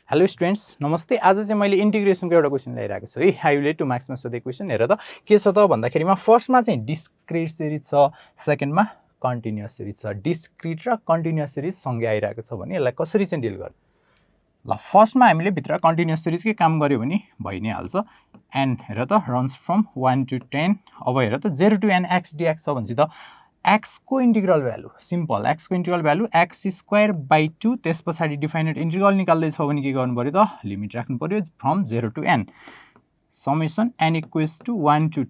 Hello students नमस्ते। आज चाहिँ मैले इन्टिग्रेसनको एउटा क्वेसन ल्याइरहेको छु है। हाइलाइट टु मार्क्समा सोधेको क्वेसन हेर त के छ त भन्दाखेरिमा फर्स्टमा चाहिँ डिस्क्रिट सिरिज छ, सेकेन्डमा कन्टिन्युअस सिरिज छ। डिस्क्रिट र कन्टिन्युअस सिरिज सँगै आइरहेको छ भने यसलाई कसरी चाहिँ डिल गर्ने? ल फर्स्टमा हामीले भित्र कन्टिन्युअस सिरिजकै काम गर्यो भने भइ नै हाल्छ। एन हेर त रन्स फ्रम 1 to 10। अब हेर त 0 to n x dx छ भनेपछि त x को इंटीग्रल भ्यालु सिम्पल x को integral value x square by 2 त्यस पछाडी डिफाइनेट इंटीग्रल निकाल्दै छ भने के गर्नु पर्यो त लिमिट राख्नु पर्यो from 0 to n summation n equals to 1 to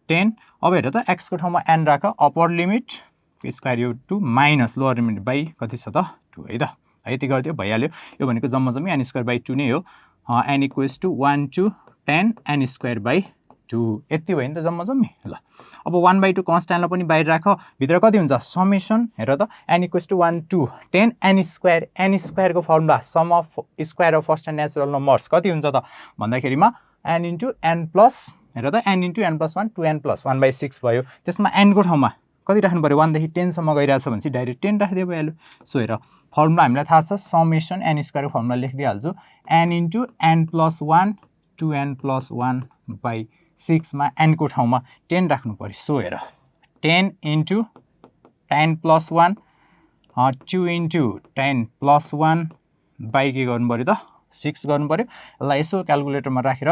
10। अब हेर त x को ठाउँमा n राख अप्पर लिमिट स्क्वायर यो 2 माइनस लोअर लिमिट बाई कति छ त 2 है त है यति गर्दियो भइहाल्यो। यो भनेको जम्मा जम्मी n स्क्वायर बाई 2 नै हो। n equals to 1 to 10 n square by 2 यति भयो नि त जम्मा जम्मी। ल अब 1/2 कन्स्ट्यान्टलाई पनि बाहिर राख भित्र कति हुन्छ समेसन हेर त n equals to 1 to 10 n square को formula sum of square of first and natural numbers कति हुन्छ त भन्दाखेरिमा n इन्टु n प्लस हेर त n into n plus 1 2n plus 1/6 भयो। त्यसमा n को ठाउँमा कति राख्नु पर्यो 1 देखि 10 सम्म गइरहेछ भनेपछि डाइरेक्ट 10 राखिदिए भइहाल्यो। सो हेर फर्मुला हामीलाई थाहा छ समेसन n स्क्वायर को फर्मुला लेखिदिइहाल्छु n into n plus 1 2n plus 1/6 मा n को ठाउँमा 10 राख्नु पर्यो। सो हेर 10 into 10 plus 1 2 into 10 plus 1 by के गर्नु पर्यो त 6 गर्नु पर्यो। यसलाई यसो क्यालकुलेटरमा राखेर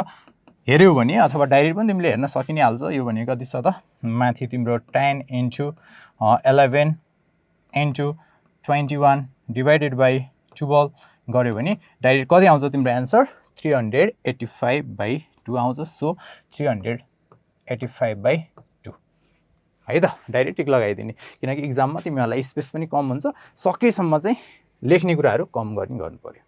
हेर्यौ भने अथवा डाइरेक्ट पनि तिमीले हेर्न सकिने हाल्छ। यो भने कति छ त माथि तिम्रो 10 इन्टु 11 इन्टु 21 डिभाइडेड बाई 12 गर्यो भने डाइरेक्ट कति आउँछ तिम्रो एन्सर 385/2 आउँछ। सो 385/2 है त डाइरेक्ट टिक लगाइदिने किनकि एक्जाममा तिमीहरूलाई स्पेस पनि कम हुन्छ सकेसम्म चाहिँ लेख्ने कुराहरू कम गर्नु पर्यो।